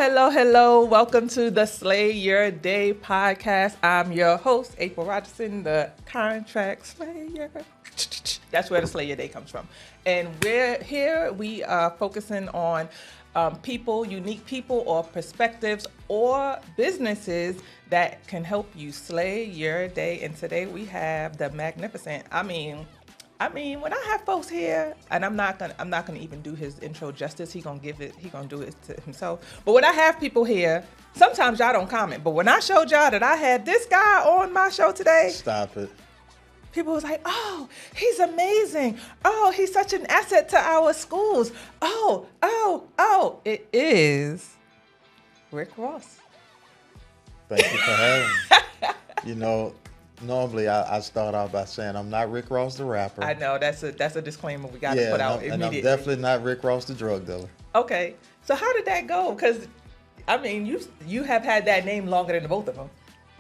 Hello. Welcome to the Slay Your Day podcast. I'm your host, April Rogerson, the contract slayer. That's where the Slay Your Day comes from. And we are focusing on people, unique people or perspectives or businesses that can help you slay your day. And today we have the magnificent, I mean, when I have folks here, and I'm not gonna even do his intro justice. He gonna do it to himself. But when I have people here, sometimes y'all don't comment. But when I showed y'all that I had this guy on my show today, stop it. People was like, "Oh, he's amazing. Oh, he's such an asset to our schools. Oh, it is Ric Ross." Thank you for having me. Normally I start off by saying I'm not Ric Ross the rapper. I know that's a disclaimer we got to put out immediately. And I'm definitely not Ric Ross the drug dealer. Okay, so how did that go? Because I mean, you have had that name longer than the both of them.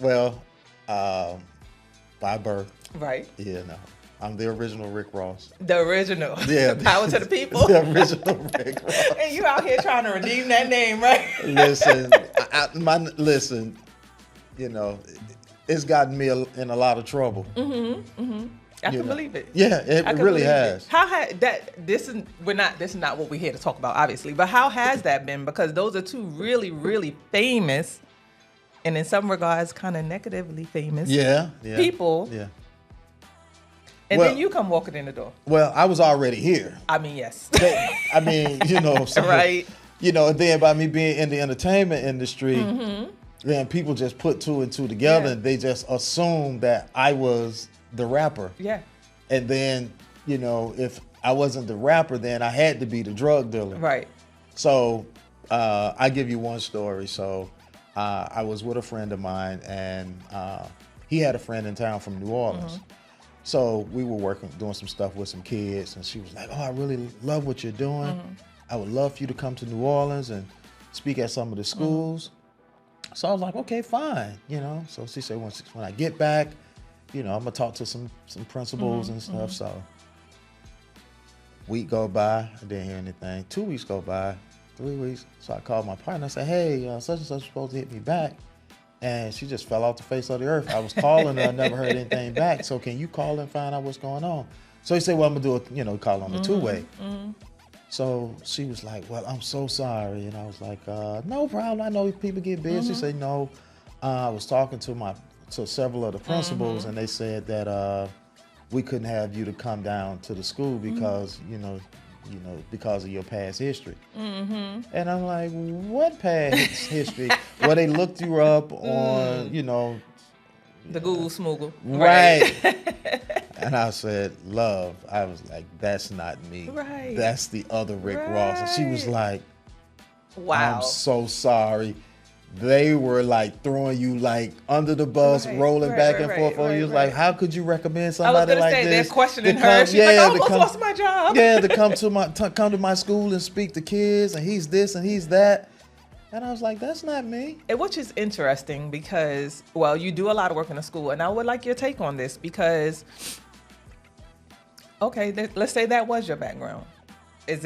Well, by birth. Right. Yeah, no. I'm the original Ric Ross. The original. Yeah. Power to the people. The original Ric Ross. And you out here trying to redeem that name, right? Listen, it's gotten me in a lot of trouble. I can believe it. Yeah, it really has. How had that? This is not what we're here to talk about, obviously. But how has that been? Because those are two really, really famous, and in some regards, kind of negatively famous. People. Yeah. And then you come walking in the door. Well, I was already here. I mean, yes. So, right. And then by me being in the entertainment industry, then people just put two and two together and they just assumed that I was the rapper. Yeah. And then, if I wasn't the rapper, then I had to be the drug dealer. Right. So I give you one story. So I was with a friend of mine and he had a friend in town from New Orleans. So we were doing some stuff with some kids, and she was like, "Oh, I really love what you're doing. I would love for you to come to New Orleans and speak at some of the schools." So I was like, "Okay, fine." So she said, "When I get back, I'm gonna talk to some principals and stuff." So week go by, I didn't hear anything. 2 weeks go by, 3 weeks. So I called my partner. I said, "Hey, such and such is supposed to hit me back." And she just fell off the face of the earth. I was calling her, I never heard anything back. So can you call and find out what's going on? So he said, "Well, I'm gonna do call on the two-way." So she was like, "Well, I'm so sorry." And I was like, "No problem. I know people get busy." She said, "No, I was talking to several of the principals, and they said that we couldn't have you to come down to the school because because of your past history." And I'm like, "What past history?" Well, they looked you up on, the Google Smoogle. Right. And I said, "Love," I was like, "That's not me. Right. That's the other Ric Ross." And she was like, "Wow. I'm so sorry." They were like throwing you like under the bus, rolling back and forth on you. Like, how could you recommend somebody like this? They're questioning her. She's like, "I almost lost my job." Yeah, to come to my school and speak to kids, and he's this and he's that. And I was like, "That's not me." And which is interesting because, well, you do a lot of work in the school, and I would like your take on this because, okay, let's say that was your background. Is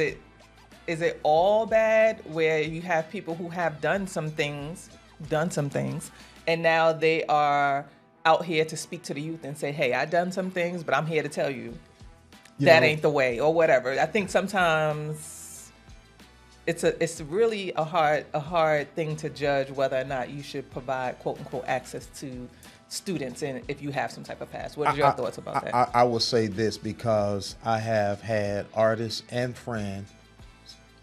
it all bad where you have people who have done some things, and now they are out here to speak to the youth and say, "Hey, I done some things, but I'm here to tell you that ain't the way," or whatever. I think sometimes it's really a hard thing to judge whether or not you should provide quote unquote access to students, and if you have some type of pass. What are your thoughts about that? I will say this because I have had artists and friends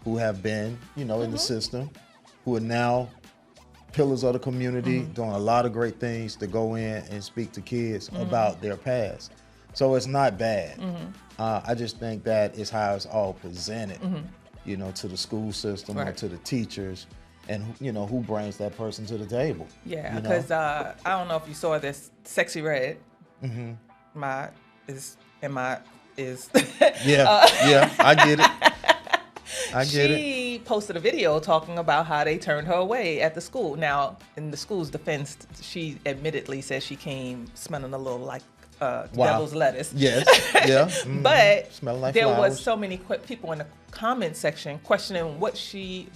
who have been, in the system, who are now pillars of the community, doing a lot of great things to go in and speak to kids about their past. So it's not bad. I just think that is how it's all presented, to the school system or to the teachers, and who brings that person to the table. Yeah, because I don't know if you saw this, Sexy Red, is. Yeah, I get it. She posted a video talking about how they turned her away at the school. Now, in the school's defense, she admittedly says she came smelling a little like devil's lettuce. Yes. Yeah. Mm-hmm. But Smelling like there flowers. was so many people in the comment section questioning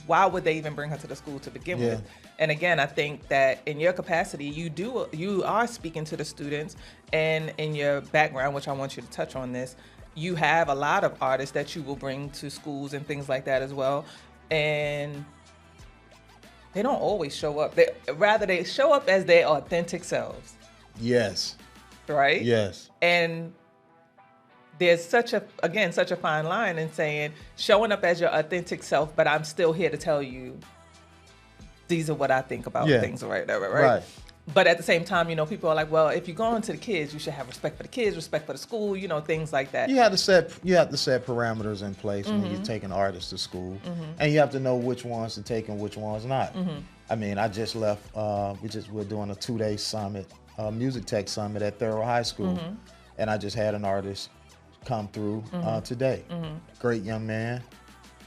why would they even bring her to the school to begin with. And again, I think that in your capacity, you are speaking to the students, and in your background, which I want you to touch on this, you have a lot of artists that you will bring to schools and things like that as well. And they don't always show up. They show up as their authentic selves. Yes. Right? Yes. And there's such a fine line in saying showing up as your authentic self, but I'm still here to tell you these are what I think about things, right? But at the same time, people are like, well, if you're going to the kids, you should have respect for the kids, respect for the school, things like that. You have to set parameters in place when you're taking artists to school, and you have to know which ones to take and which ones not. I mean, I just left. We're doing a 2-day summit, music tech summit at Thorough High School, and I just had an artist come through today. Great young man,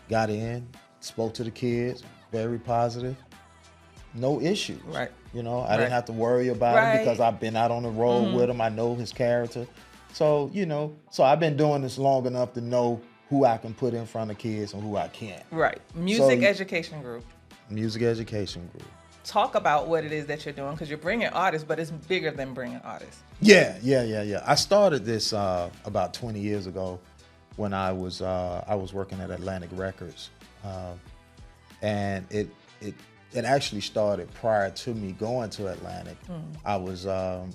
got in, spoke to the kids, very positive, no issues. Right. I didn't have to worry about it because I've been out on the road with him. I know his character. So, so I've been doing this long enough to know who I can put in front of kids and who I can't. Right. Music education group. Music education group. Talk about what it is that you're doing, because you're bringing artists, but it's bigger than bringing artists. Yeah. I started this about 20 years ago when I was working at Atlantic Records, and it actually started prior to me going to Atlantic. I was out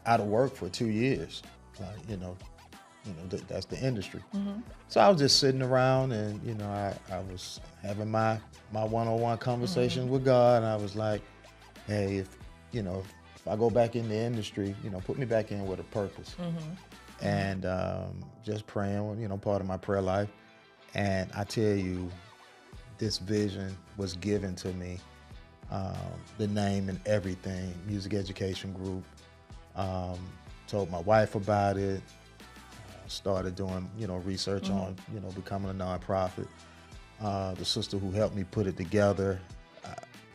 of work for 2 years. That's the industry. So I was just sitting around, and I was having my one-on-one conversation with God, and I was like, hey, if I go back in the industry, put me back in with a purpose. And just praying, part of my prayer life. And I tell you, this vision was given to me, the name and everything, Music Education Group. Told my wife about it, started doing, research on, becoming a nonprofit. The sister who helped me put it together,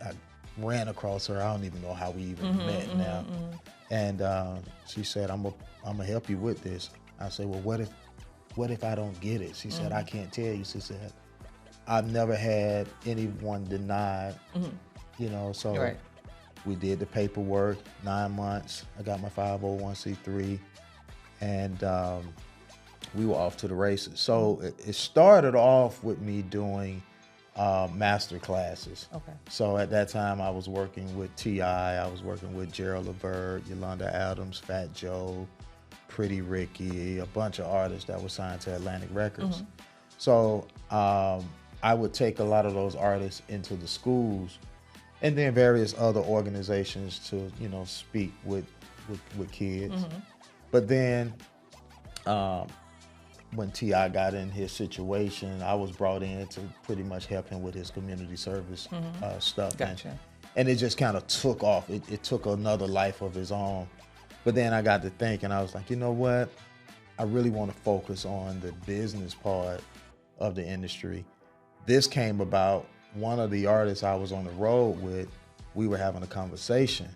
I ran across her. I don't even know how we even met now. And she said, I'm gonna help you with this. I said, well, what if I don't get it? She said, I can't tell you. She said, I've never had anyone denied, so we did the paperwork, 9 months. I got my 501c3, and we were off to the races. So it started off with me doing master classes. Okay. So at that time, I was working with T.I., I was working with Gerald Levert, Yolanda Adams, Fat Joe, Pretty Ricky, a bunch of artists that were signed to Atlantic Records. So I would take a lot of those artists into the schools, and then various other organizations to, speak with kids. But then when T.I. got in his situation, I was brought in to pretty much help him with his community service stuff. Gotcha. And it just kind of took off. It took another life of its own. But then I got to thinking, I was like, you know what? I really want to focus on the business part of the industry. This came about, one of the artists I was on the road with, we were having a conversation.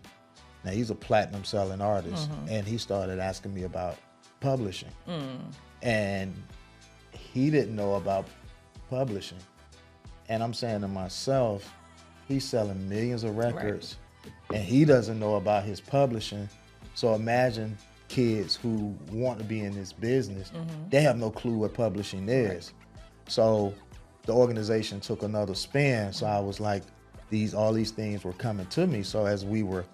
Now, he's a platinum selling artist, and he started asking me about publishing. And he didn't know about publishing. And I'm saying to myself, he's selling millions of records, and he doesn't know about his publishing. So imagine kids who want to be in this business, they have no clue what publishing is. So the organization took another spin. So I was like, all these things were coming to me. So as we were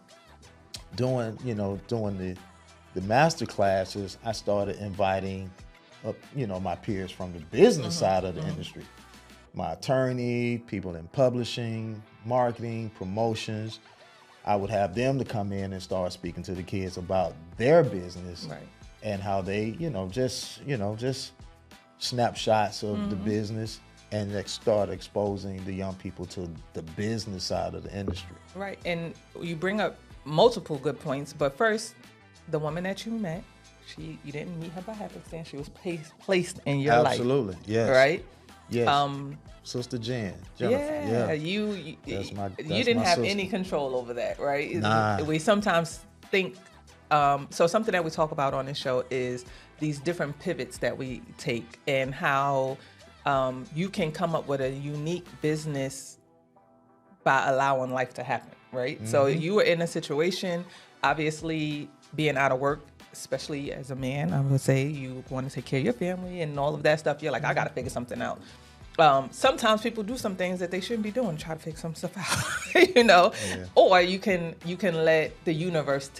doing the master classes, I started inviting my peers from the business side of the industry. My attorney, people in publishing, marketing, promotions. I would have them to come in and start speaking to the kids about their business and how they, just snapshots of the business, and start exposing the young people to the business side of the industry. Right, and you bring up multiple good points, but first, the woman that you met, you didn't meet her by happenstance. She was placed in your life. Absolutely, yes. Right? Yes. Sister Jennifer. Yeah. You didn't have any control over that, right? Nah. We sometimes think So something that we talk about on this show is these different pivots that we take and how you can come up with a unique business by allowing life to happen, right? Mm-hmm. So you were in a situation, obviously being out of work, especially as a man, I would say you want to take care of your family and all of that stuff. You're like, I got to figure something out. Sometimes people do some things that they shouldn't be doing, try to figure some stuff out, you know, or you can let the universe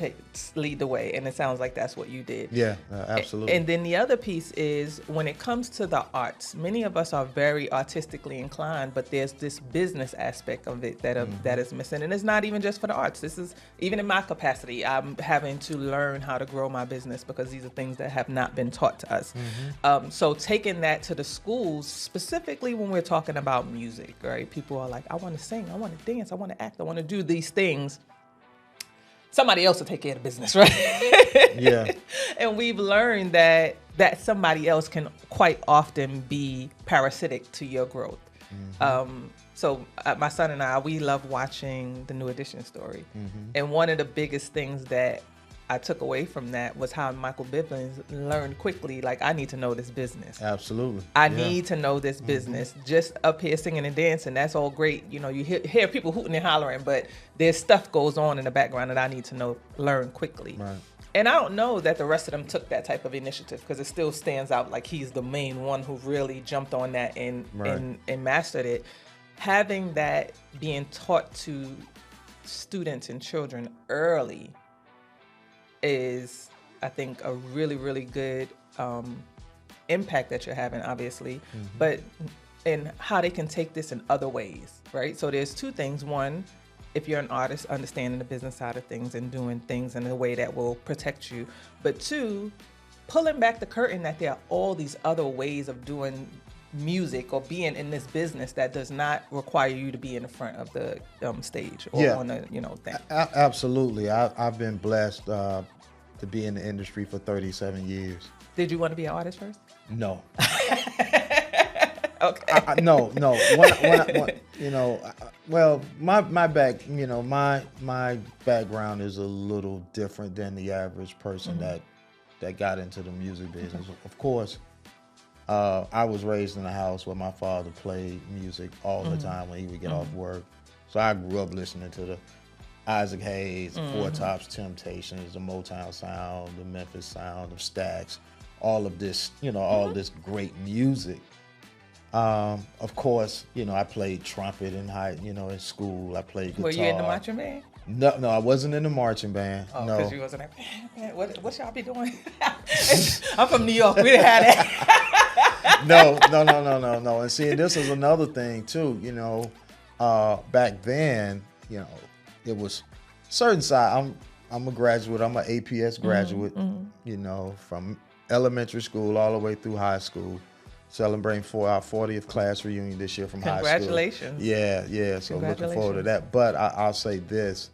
lead the way. And it sounds like that's what you did. Yeah, absolutely. And then the other piece is when it comes to the arts, many of us are very artistically inclined, but there's this business aspect of it that is missing. And it's not even just for the arts. This is even in my capacity. I'm having to learn how to grow my business because these are things that have not been taught to us. So taking that to the schools, specifically when we're talking about music, right? People are like, I want to sing, I want to dance, I want to act, I want to do these things. Somebody else will take care of the business, right? Yeah. And we've learned that somebody else can quite often be parasitic to your growth. So my son and I, we love watching the New Edition story. And one of the biggest things that I took away from that was how Michael Bivins learned quickly, like, I need to know this business. Absolutely. I need to know this business. Just up here singing and dancing, that's all great. You know, you hear people hooting and hollering, but there's stuff goes on in the background that I need to learn quickly. Right. And I don't know that the rest of them took that type of initiative because it still stands out like he's the main one who really jumped on that and mastered it. Having that being taught to students and children early is, I think, a really, really good impact that you're having, obviously, but in how they can take this in other ways, right? So there's two things. One, if you're an artist, understanding the business side of things and doing things in a way that will protect you. But two, pulling back the curtain that there are all these other ways of doing music or being in this business that does not require you to be in the front of the stage or on the thing. Absolutely. I've been blessed to be in the industry for 37 years. Did you want to be an artist first? No. Okay. No. My background is a little different than the average person that got into the music business. Of course, I was raised in a house where my father played music all the time when he would get off work. So I grew up listening to the Isaac Hayes, Four Tops, Temptations, the Motown sound, the Memphis sound, the Stax, all of this, all this great music. Of course, I played trumpet in school. I played guitar. Were you in the marching band? No, I wasn't in the marching band. Oh, no. because you wasn't like, man, what y'all be doing? I'm from New York. We didn't have that. No. And see, this is another thing too. Back then, it was certain side. I'm a graduate. I'm an APS graduate. From elementary school all the way through high school. Celebrating our 40th class reunion this year from high school. Congratulations. Yeah. So looking forward to that. But I'll say this,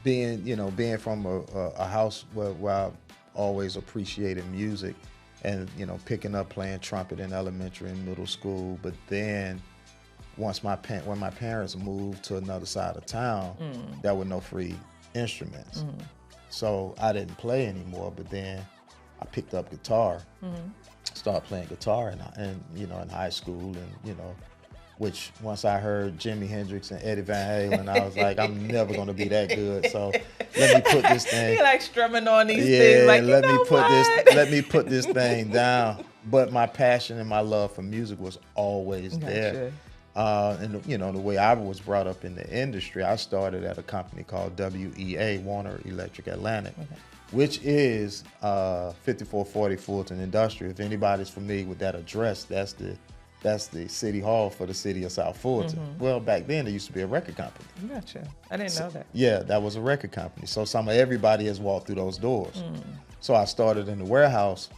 being from a house where I always appreciated music, and picking up playing trumpet in elementary and middle school. But then when my parents moved to another side of town, there were no free instruments. So I didn't play anymore. But then I picked up guitar. Started playing guitar in high school, and which once I heard Jimi Hendrix and Eddie Van Halen, I was like, I'm never gonna be that good. So let me put this thing. You're like strumming on these things. Like, let me put this thing down. But my passion and my love for music was always there. And the way I was brought up in the industry, I started at a company called WEA, Warner Electric Atlantic. Which is 5440 Fulton Industrial. If anybody's familiar with that address, that's the city hall for the city of South Fulton. Well, back then there used to be a record company. Gotcha. I didn't know that. Yeah, that was a record company. So everybody has walked through those doors. So I started in the warehouse.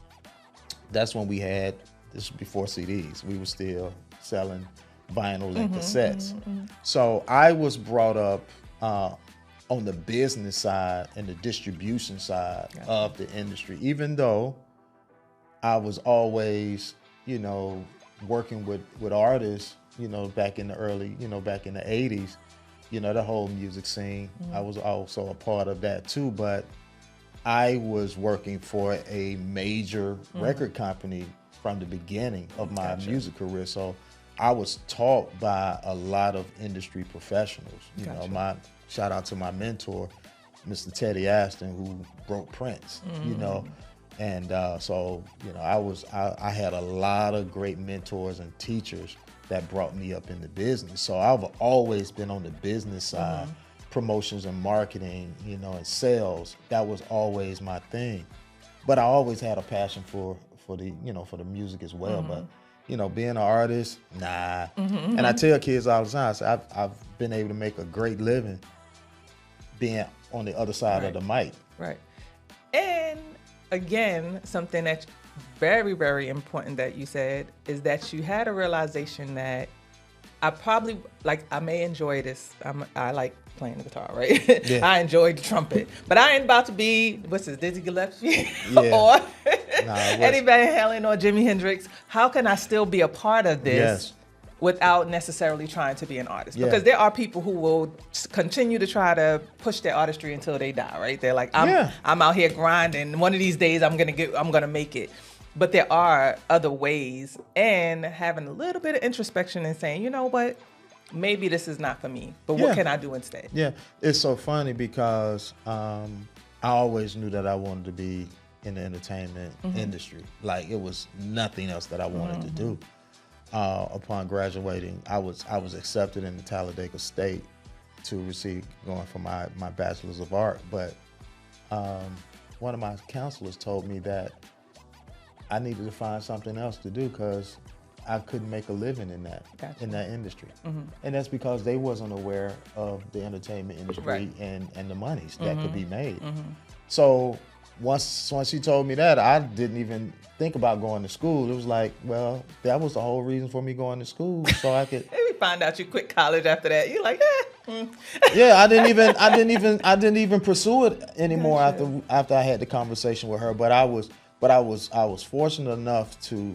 That's when we had, this was before CDs. We were still selling vinyl and cassettes. So I was brought up on the business side and the distribution side of the industry, even though I was always, working with artists, back in the early, back in the 80s, the whole music scene. I was also a part of that too, but I was working for a major record company from the beginning of my music career. So I was taught by a lot of industry professionals. My shout out to my mentor, Mr. Teddy Aston, who broke Prince, and I had a lot of great mentors and teachers that brought me up in the business. So I've always been on the business side, promotions and marketing, and sales. That was always my thing. But I always had a passion for the music as well. But being an artist, nah. And I tell kids all the time, I say, I've been able to make a great living being on the other side of the mic. Right. And again, something that's very, very important that you said is that you had a realization that I may enjoy this. I like playing the guitar, right? Yeah. I enjoy the trumpet, but I ain't about to be, what's this, Dizzy Gillespie or Eddie Van Halen or Jimi Hendrix. How can I still be a part of this without necessarily trying to be an artist? Because there are people who will continue to try to push their artistry until they die, right? They're like, I'm out here grinding. One of these days I'm gonna make it. But there are other ways, and having a little bit of introspection and saying, you know what, maybe this is not for me, but what can I do instead? Yeah, it's so funny because I always knew that I wanted to be in the entertainment industry. Like, it was nothing else that I wanted to do. Upon graduating, I was accepted in the Talladega State to receive going for my Bachelor's of Art. But one of my counselors told me that I needed to find something else to do because I couldn't make a living in that industry. And that's because they wasn't aware of the entertainment industry and the monies that could be made. So once he told me that, I didn't even think about going to school. It was like, well, that was the whole reason for me going to school, so I could. We find out you quit college after that. You're like, Yeah, I didn't even pursue it anymore after I had the conversation with her. But I was fortunate enough to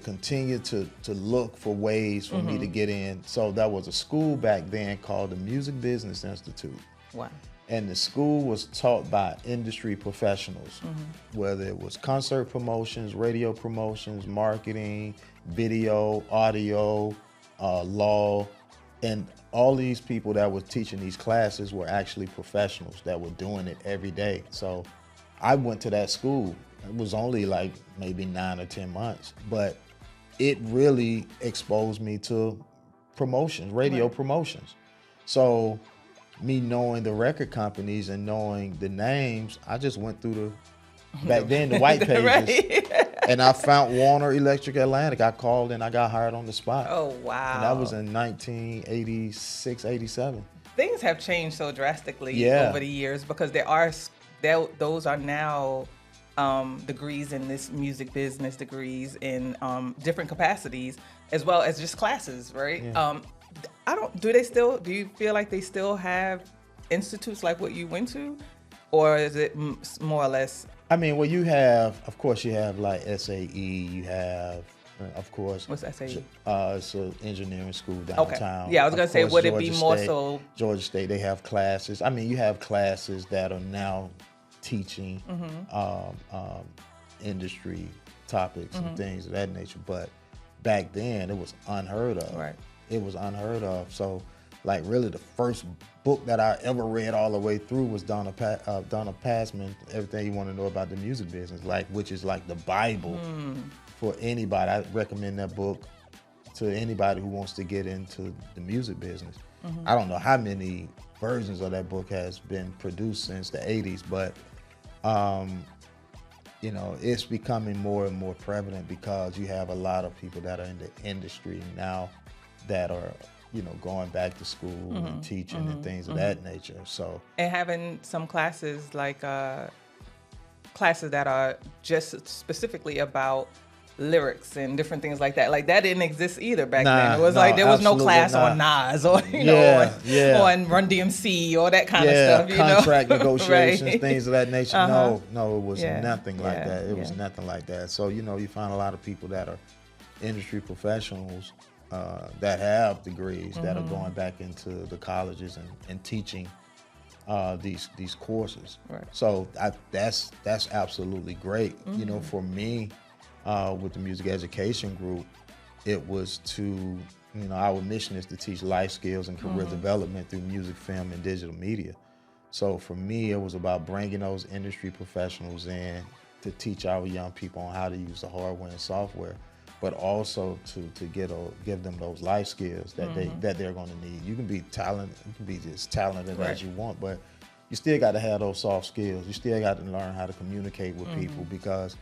continue to look for ways for me to get in. So there was a school back then called the Music Business Institute. Wow. And the school was taught by industry professionals, whether it was concert promotions, radio promotions, marketing, video, audio, law, and all these people that were teaching these classes were actually professionals that were doing it every day. So I went to that school. It was only like maybe 9 or 10 months, but it really exposed me to promotions, radio promotions. So me knowing the record companies and knowing the names, I just went through back then the white pages, and I found Warner Electric Atlantic. I called and I got hired on the spot. Oh, wow. And that was in 1986, 87. Things have changed so drastically over the years because those are now degrees in this music business, degrees in different capacities, as well as just classes, right? Yeah. Do you feel like they still have institutes like what you went to, or is it more or less? I mean, well, of course you have like SAE, you have, of course. What's SAE? It's an engineering school downtown. Okay. Yeah, I was going to say, would it be more so? Georgia State, they have classes. I mean, you have classes that are now teaching industry topics and things of that nature, but back then it was unheard of. Right. It was unheard of. So, like, really the first book that I ever read all the way through was Donna Passman, Everything You Want to Know About the Music Business, which is like the Bible for anybody. I recommend that book to anybody who wants to get into the music business. I don't know how many versions of that book has been produced since the 80s, but it's becoming more and more prevalent because you have a lot of people that are in the industry now that are, going back to school and teaching and things of that nature. So, and having some classes like classes that are just specifically about lyrics and different things like that. Like that didn't exist either back then. It was like there was no class on Nas or on Run DMC or that kind of stuff. Contract negotiations, things of that nature. No, it was nothing like that. It was nothing like that. So you find a lot of people that are industry professionals that have degrees that are going back into the colleges and teaching these courses. Right. So that's absolutely great. You know, for me, with the music education group, it was to, you know, our mission is to teach life skills and career development through music, film, and digital media. So for me, it was about bringing those industry professionals in to teach our young people on how to use the hardware and software, but also to give them those life skills that they're going to need. You can be talented, you can be as talented as you want, but you still got to have those soft skills. You still got to learn how to communicate with people, because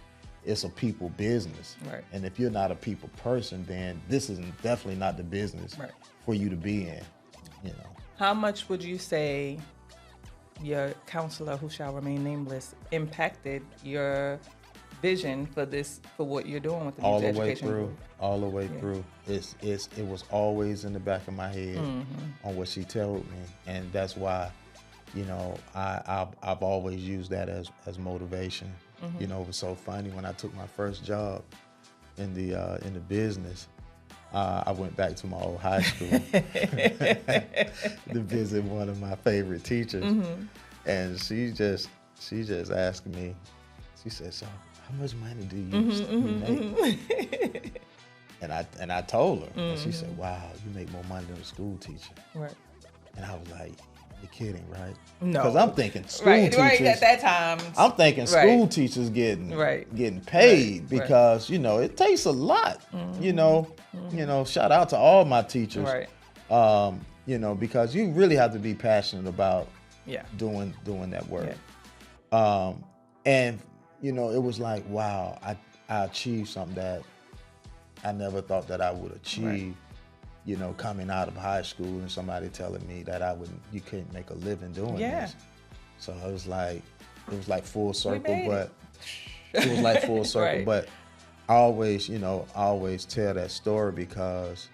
it's a people business. Right. And if you're not a people person, then this is definitely not the business for you to be in. You know. How much would you say your counselor, who shall remain nameless, impacted your vision for what you're doing with the music education group? All the way through. It was always in the back of my head on what she told me, and that's why, you know, I've always used that as motivation. You know, it was so funny when I took my first job in the business. I went back to my old high school to visit one of my favorite teachers, and she just asked me. She said, "So, how much money do you make?" And I told her, and she said, "Wow, you make more money than a school teacher." Right. And I was like, "You're kidding, right?" No. Because I'm thinking school teachers. Right at that time. I'm thinking school teachers getting paid because you know it takes a lot. You know, shout out to all my teachers. Right. You know, because you really have to be passionate about doing that work. Yeah. And you know, it was like, wow, I achieved something that I never thought that I would achieve. Right. You know, coming out of high school and somebody telling me that you couldn't make a living doing this. So it was like full circle, but it was like full circle. But I always tell that story because,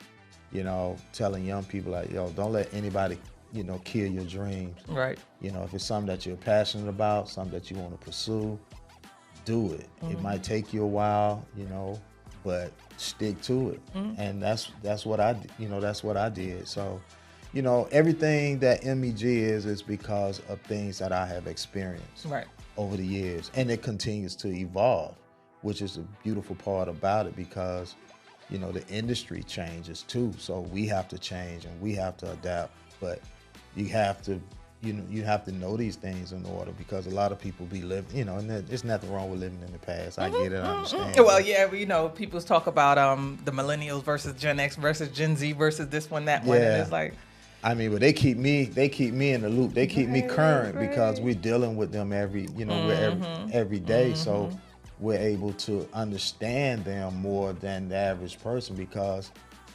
you know, telling young people like, yo, don't let anybody, you know, kill your dreams. Right. You know, if it's something that you're passionate about, something that you want to pursue, do it. It might take you a while, you know, but stick to it. And that's what I did. So, you know, everything that MEG is because of things that I have experienced over the years, and it continues to evolve, which is a beautiful part about it, because, you know, the industry changes too. So we have to change and we have to adapt, but you have to know these things in order, because a lot of people be living, you know, and there's nothing wrong with living in the past. I get it, I understand. Well, yeah, you know, people talk about the millennials versus Gen X versus Gen Z versus this one, that one, and it's like, I mean, but they keep me in the loop. They keep me current because we're dealing with them every day. So we're able to understand them more than the average person because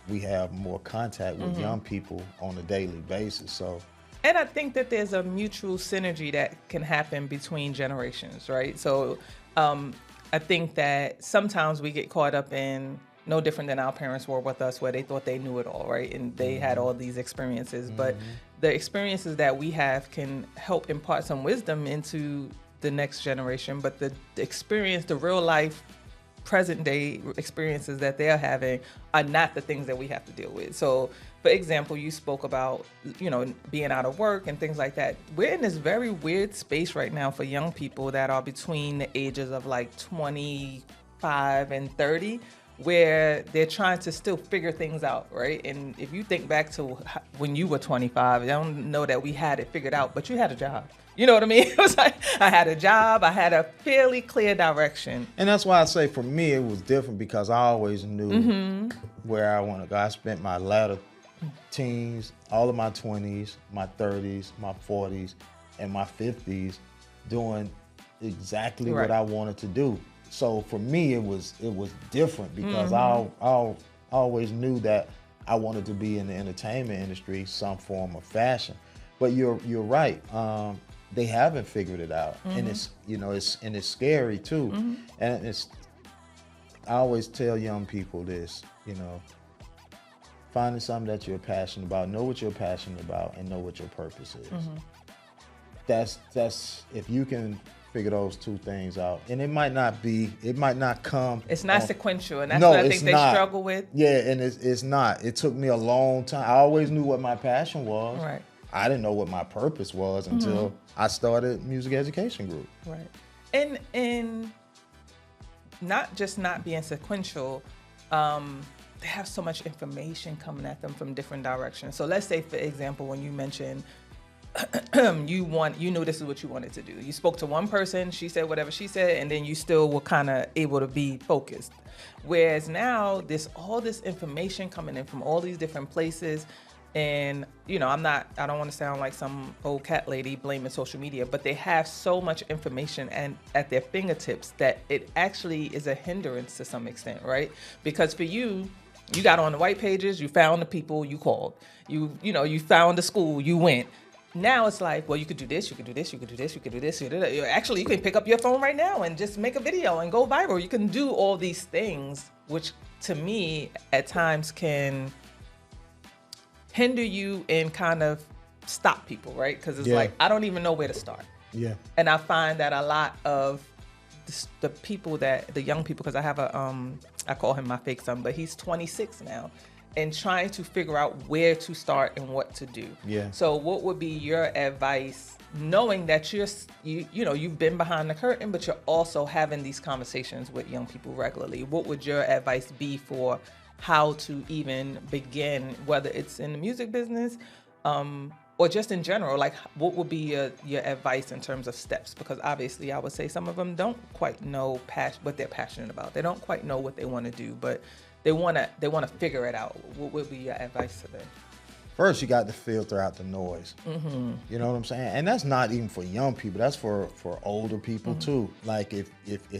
we have more contact with young people on a daily basis. So. And I think that there's a mutual synergy that can happen between generations, right? So I think that sometimes we get caught up in no different than our parents were with us, where they thought they knew it all, right? And they had all these experiences. But the experiences that we have can help impart some wisdom into the next generation. But the experience, the real life, present day experiences that they're having are not the things that we have to deal with. So, for example, you spoke about, you know, being out of work and things like that. We're in this very weird space right now for young people that are between the ages of like 25 and 30, where they're trying to still figure things out, right? And if you think back to when you were 25, I don't know that we had it figured out, but you had a job. You know what I mean? It was like, I had a job, I had a fairly clear direction. And that's why I say for me, it was different because I always knew where I want to go. I spent my latter teens, all of my 20s, my 30s, my 40s, and my 50s doing exactly what I wanted to do. So for me, it was different because I always knew that I wanted to be in the entertainment industry, some form of fashion. But you're right. They haven't figured it out, and it's scary too. And I always tell young people this, you know, finding something that you're passionate about, know what you're passionate about, and know what your purpose is. That's if you can figure those two things out. And it might not come. It's not sequential, and that's what I think they struggle with. Yeah, and it's not. It took me a long time. I always knew what my passion was. Right. I didn't know what my purpose was until I started Music Education Group. Right. And not just not being sequential, they have so much information coming at them from different directions. So let's say, for example, when you mentioned you knew this is what you wanted to do. You spoke to one person, she said whatever she said, and then you still were kind of able to be focused. Whereas now there's all this information coming in from all these different places. And, I don't want to sound like some old cat lady blaming social media, but they have so much information and at their fingertips that it actually is a hindrance to some extent, right? Because for you got on the white pages, you found the people, you called. You found the school, you went. Now it's like, well, you could do this, you could do this, you could do this, you could do this. Actually, you can pick up your phone right now and just make a video and go viral. You can do all these things, which to me at times can hinder you and kind of stop people, right? Because it's like, I don't even know where to start. Yeah. And I find that a lot of the young people, because I have I call him my fake son, but he's 26 now, and trying to figure out where to start and what to do. Yeah. So what would be your advice, knowing that you've been behind the curtain, but you're also having these conversations with young people regularly? What would your advice be for how to even begin, whether it's in the music business or just in general? Like, what would be your advice in terms of steps? Because obviously I would say some of them don't quite know what they're passionate about. They don't quite know what they want to do, but they want to figure it out. What would be your advice to them? First, you got to filter out the noise. Mm-hmm. You know what I'm saying? And that's not even for young people. That's for older people too. Like if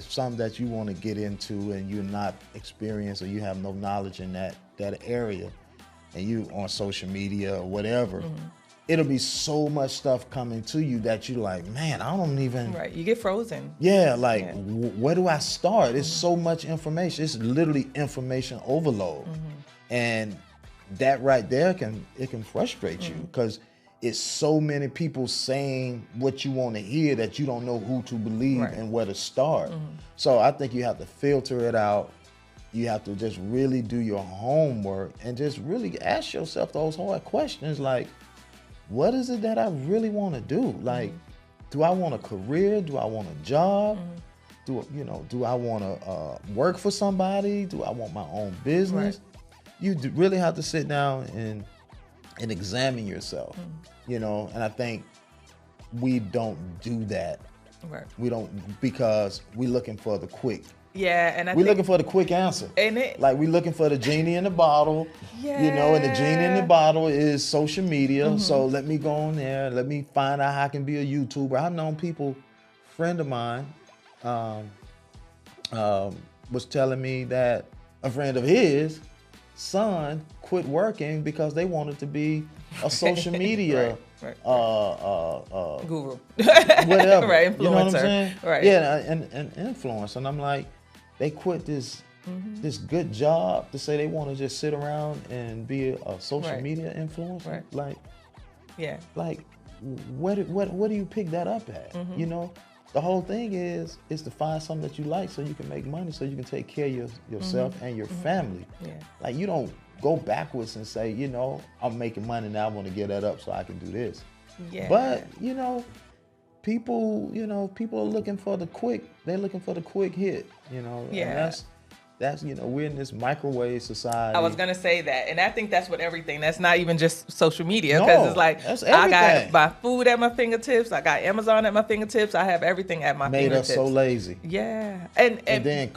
something that you want to get into and you're not experienced or you have no knowledge in that area, and you on social media or whatever, it'll be so much stuff coming to you that you're like, man, I don't even. Right, you get frozen. Yeah, like where do I start? It's so much information. It's literally information overload, and that right there can frustrate you because it's so many people saying what you want to hear that you don't know who to believe and where to start. So I think you have to filter it out. You have to just really do your homework and just really ask yourself those hard questions like, what is it that I really want to do? Like, do I want a career? Do I want a job? Do I want to work for somebody? Do I want my own business? You really have to sit down and examine yourself, and I think we don't do that. Right. We don't, because we're looking for the quick. Yeah, and we're looking for the quick answer. Like we're looking for the genie in the bottle, and the genie in the bottle is social media. So let me go on there. Let me find out how I can be a YouTuber. I've known people, friend of mine was telling me that a friend of his son quit working because they wanted to be a social media guru, whatever, right? Influencer, you know what I'm saying? Right? Yeah, and influence. And I'm like, they quit this good job to say they want to just sit around and be a social media influencer. Like, like where do you pick that up at? The whole thing is to find something that you like so you can make money, so you can take care of yourself and your family. Yeah. Like, you don't go backwards and say, I'm making money now, I want to get that up so I can do this. Yeah. But, people are looking for the quick hit, Yeah. And that's we're in this microwave society. I was gonna say that, and I think that's what everything. That's not even just social media, because it's like I got my food at my fingertips. I got Amazon at my fingertips. I have everything at my fingertips. Made us so lazy. Yeah, and then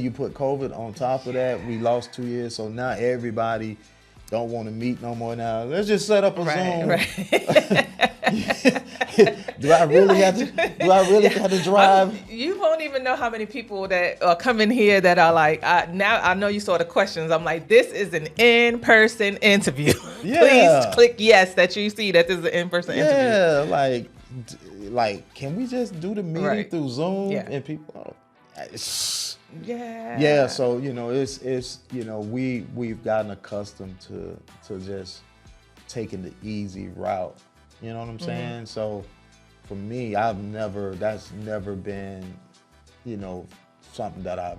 you put COVID on top of that. We lost 2 years, so now everybody don't want to meet no more. Now let's just set up a Zoom. Right. Do I really have to drive? You won't even know how many people that come in here that are like, now I know you saw the questions. I'm like, this is an in-person interview. Yeah. Please click yes that you see that this is an in-person interview. Yeah, like, can we just do the meeting through Zoom? Yeah. And people, yeah. Yeah, so it's we've gotten accustomed to just taking the easy route. You know what I'm saying? So for me, that's never been, you know, something that I've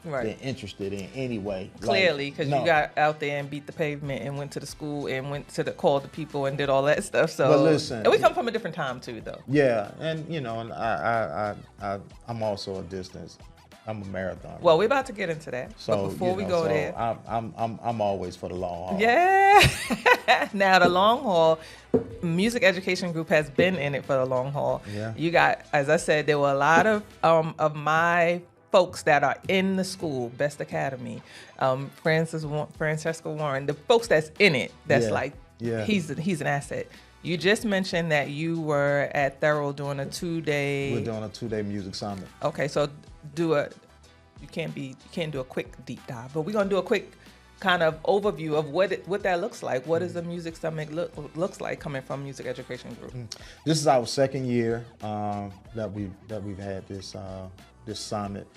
been interested in anyway. Clearly, because you got out there and beat the pavement and went to the school and called the people and did all that stuff. So, but listen, and we come from a different time too, though. Yeah, and you know, and I'm also a distance. I'm a marathon. Well, we're about to get into that. So but before we go there, I'm always for the long haul. Yeah. Now the long haul, music education group has been in it for the long haul. Yeah. You got, as I said, there were a lot of my folks that are in the school, Best Academy, Francesca Warren, the folks that's in it, that's he's an asset. You just mentioned that you were at Thurl doing a 2-day. We're doing a 2-day music summit. Okay, so you can't do a quick deep dive, but we're gonna do a quick kind of overview of what that looks like. What does the music summit looks like coming from Music Education Group? This is our second year that we've had this summit.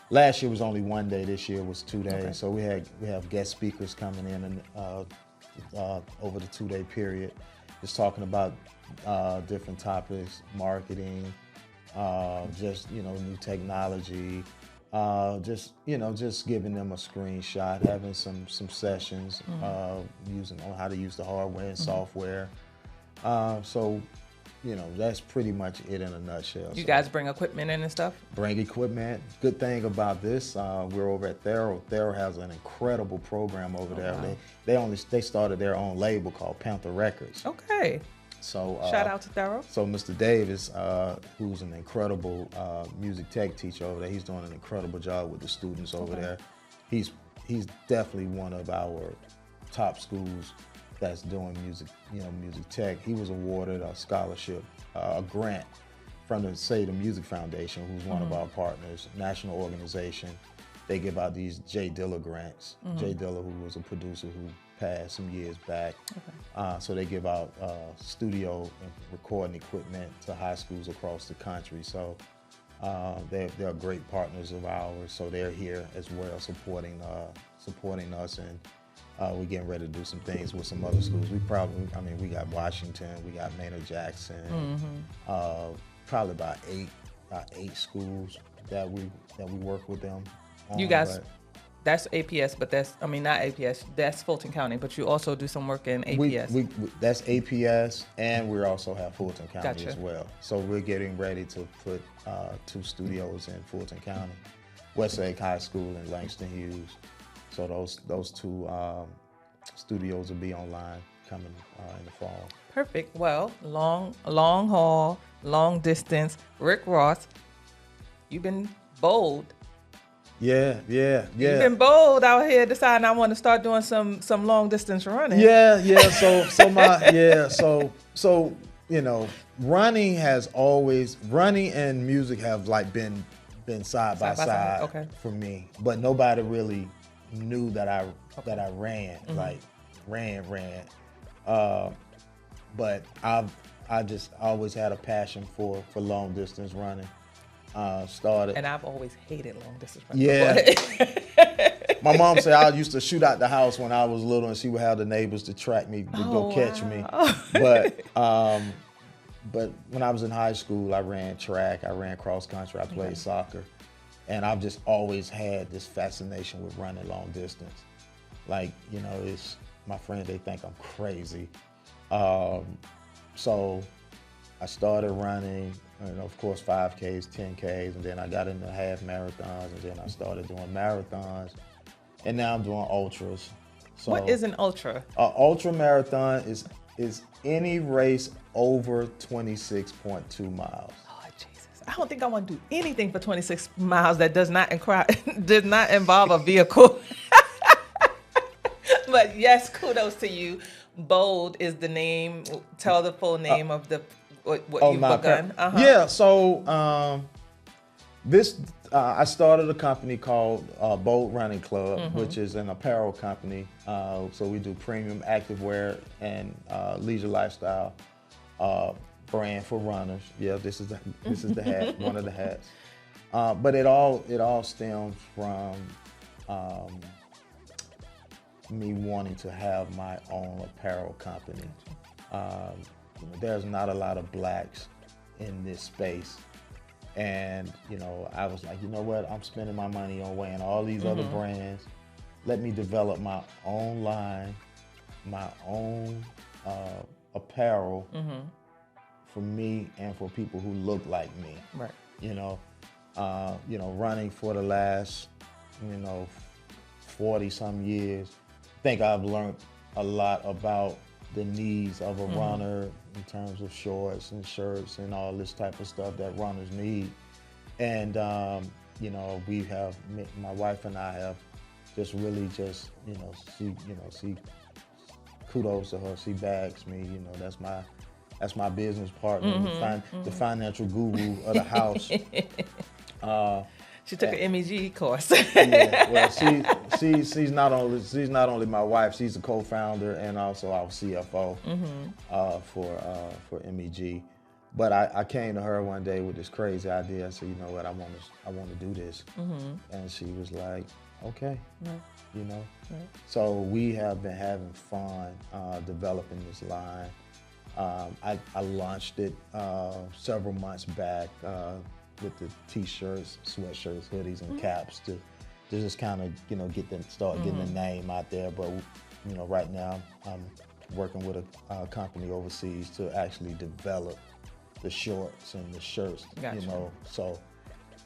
Last year was only 1 day. This year was 2 days. Okay. So we have guest speakers coming in and over the 2-day period, just talking about different topics, marketing, just new technology, just giving them a screenshot, having some sessions, using on how to use the hardware and software. So that's pretty much it in a nutshell. You guys bring equipment in and stuff? Bring equipment. Good thing about this, we're over at Thurl. Thurl has an incredible program over there. Wow. They started their own label called Panther Records. Okay. So shout out to Thurl. So Mr. Davis, who's an incredible music tech teacher over there, he's doing an incredible job with the students over there. He's definitely one of our top schools that's doing music, music tech. He was awarded a scholarship, a grant from the Music Foundation, who's one of our partners, national organization. They give out these Jay Dilla grants. Jay Dilla, who was a producer who passed some years back. So they give out studio and recording equipment to high schools across the country. So they're great partners of ours. So they're here as well, supporting us, and we're getting ready to do some things with some other schools. We got Washington, we got Maynard Jackson, probably about eight schools that we work with them on. You guys, that's APS, but not APS, that's Fulton County, but you also do some work in APS. That's APS, and we also have Fulton County as well. So we're getting ready to put 2 studios in Fulton County, Westlake High School and Langston Hughes. So those 2 studios will be online coming in the fall. Perfect. Well, long haul, long distance. Ric Ross, you've been bold. Yeah. You've been bold out here deciding I want to start doing some long distance running. Yeah. So running and music have been side by side for me, but nobody really knew that I ran, ran. But I just always had a passion for long distance running. Started. And I've always hated long distance running. Yeah. My mom said I used to shoot out the house when I was little, and she would have the neighbors to track me, to go catch me. But when I was in high school, I ran track, I ran cross country, I played soccer. And I've just always had this fascination with running long distance. It's my friends, they think I'm crazy. So I started running, of course, 5Ks, 10Ks, and then I got into half marathons, and then I started doing marathons, and now I'm doing ultras. So what is an ultra? An ultra marathon is any race over 26.2 miles. Oh, Jesus. I don't think I want to do anything for 26 miles that does not involve a vehicle. But yes, kudos to you. Bold is the name. Tell the full name of what you've begun. Yeah, so I started a company called Bold Running Club, which is an apparel company. So we do premium activewear and leisure lifestyle brand for runners. Yeah, this is the hat, one of the hats. But it all stems from me wanting to have my own apparel company. There's not a lot of blacks in this space. And, you know, I was like, you know what? I'm spending my money on weighing all these other brands. Let me develop my own line, my own apparel for me and for people who look like me. Right. You know, running for the last, 40 some years, I think I've learned a lot about the needs of a runner in terms of shorts and shirts and all this type of stuff that runners need. And, my wife and I have just really she kudos to her. She bags me, that's my business partner, the financial guru of the house. She took an MEG course. Yeah, well, she's not only my wife, she's the co-founder and also our CFO for MEG. But I came to her one day with this crazy idea. I said, you know what, I want to do this, and she was like, okay, So we have been having fun developing this line. I launched it several months back with the t-shirts, sweatshirts, hoodies, and caps to just kind of start getting the name out there. But right now I'm working with a company overseas to actually develop the shorts and the shirts. Gotcha. So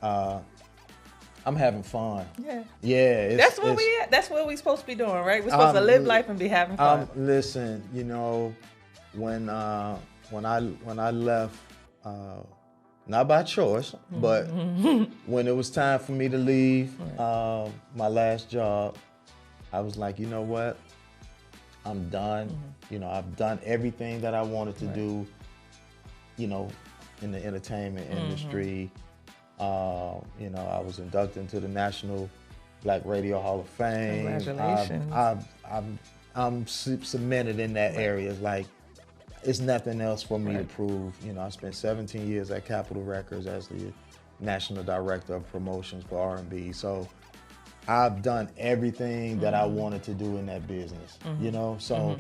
I'm having fun. Yeah. Yeah. That's what we're supposed to be doing, right? We're supposed to live life and be having fun. Listen, when I left, not by choice, but when it was time for me to leave my last job, I was like, you know what? I'm done. I've done everything that I wanted to do, in the entertainment industry. I was inducted into the National Black Radio Hall of Fame. Congratulations. I'm cemented in that area. It's like, it's nothing else for me to prove. I spent 17 years at Capitol Records as the National Director of Promotions for R&B. So I've done everything that I wanted to do in that business, So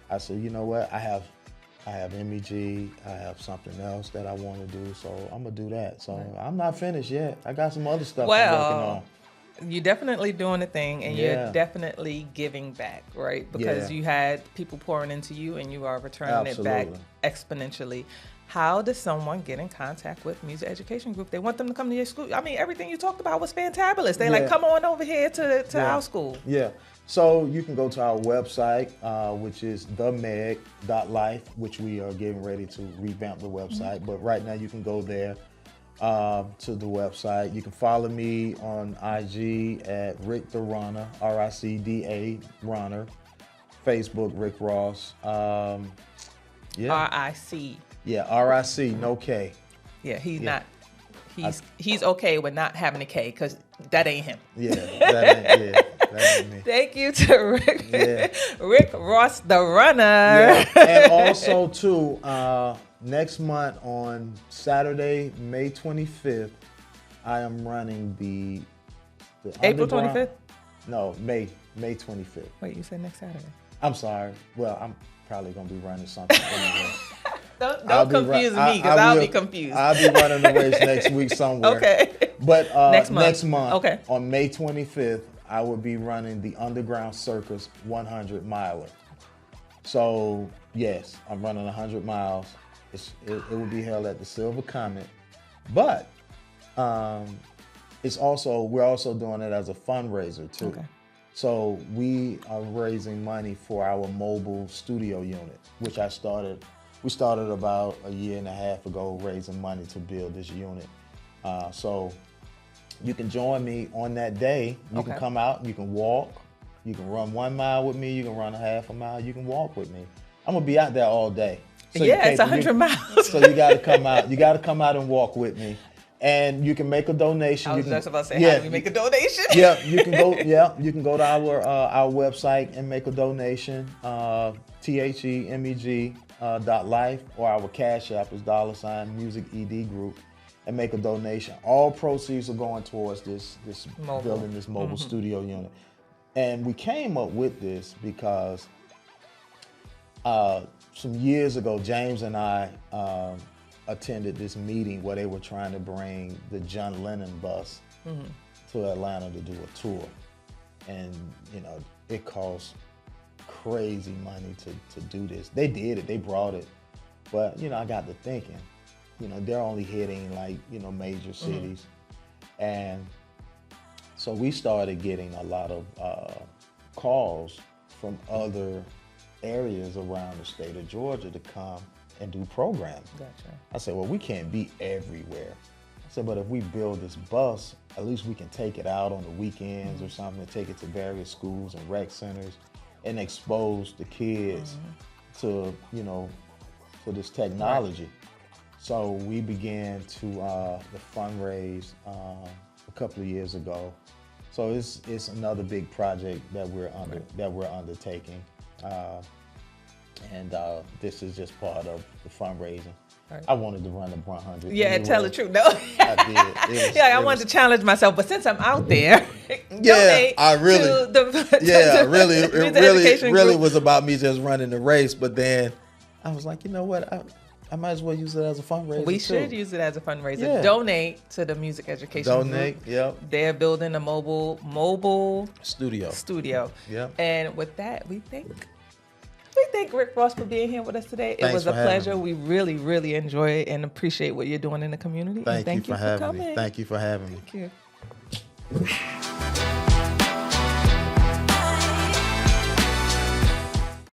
I said, you know what? I have MEG, I have something else that I want to do, so I'm gonna do that. So I'm not finished yet. I got some other stuff I'm working on. You're definitely doing a thing, and you're definitely giving back, right? Because you had people pouring into you, and you are returning it back exponentially. How does someone get in contact with Music Education Group? They want them to come to your school. I mean, everything you talked about was fantabulous. They like, come on over here to our school. Yeah. So you can go to our website, which is themeg.life, which we are getting ready to revamp the website. But right now you can go there to the website. You can follow me on IG at Ric the Runner, RICDA Runner. Facebook, Ric Ross. RIC. Yeah, RIC, no K. Yeah, he's not. He's okay with not having a K because that ain't him. Yeah, that ain't me. Thank you to Ric. Ric Ross, the runner. Yeah. And also too, next month on Saturday, May 25th, I am running the April 25th? No, May 25th. Wait, you said next Saturday? I'm sorry. Well, I'm probably gonna be running something anyway. Don't confuse me because I'll be confused. I'll be running the race next week somewhere. Okay. But next month, okay, on May 25th, I will be running the Underground Circus 100 miler. So yes, I'm running 100 miles. It will be held at the Silver Comet, but we're also doing it as a fundraiser too. Okay. So we are raising money for our mobile studio unit, which we started about a year and a half ago, raising money to build this unit. So you can join me on that day. You can come out, you can walk, you can run 1 mile with me, you can run a half a mile, you can walk with me. I'm gonna be out there all day. So it's 100 miles. So you gotta come out. You gotta come out and walk with me. And you can make a donation. I was just about to say, how do we make a donation? You can go. Yeah, you can go to our website and make a donation. THEMEG.life, or our Cash App is $Music ED Group, and make a donation. All proceeds are going towards this building this mobile studio unit. And we came up with this because some years ago, James and I attended this meeting where they were trying to bring the John Lennon bus to Atlanta to do a tour. And, you know, it cost crazy money to do this. They did it, they brought it. But, you know, I got to thinking, you know, they're only hitting like, you know, major cities. And so we started getting a lot of calls from other areas around the state of Georgia to come and do programs. Gotcha. I said, well, we can't be everywhere. I said, but if we build this bus, at least we can take it out on the weekends or something, take it to various schools and rec centers and expose the kids to, you know, to this technology. Right. So we began to the fundraise a couple of years ago. So it's another big project that we're undertaking. And this is just part of the fundraising. Right. I wanted to run the 100. Yeah, anyway. Tell the truth. No, I did. I wanted to challenge myself, but since I'm out there, really, it really was about me just running the race. But then I was like, you know what? I might as well use it as a fundraiser. We should use it as a fundraiser. Yeah. Donate to the music education group. Yep. They're building a mobile studio. Yep. And with that, we thank Ric Ross for being here with us today. It was a pleasure. We really, really enjoy it and appreciate what you're doing in the community. Thank you for having me. Thank you for having me. Thank you.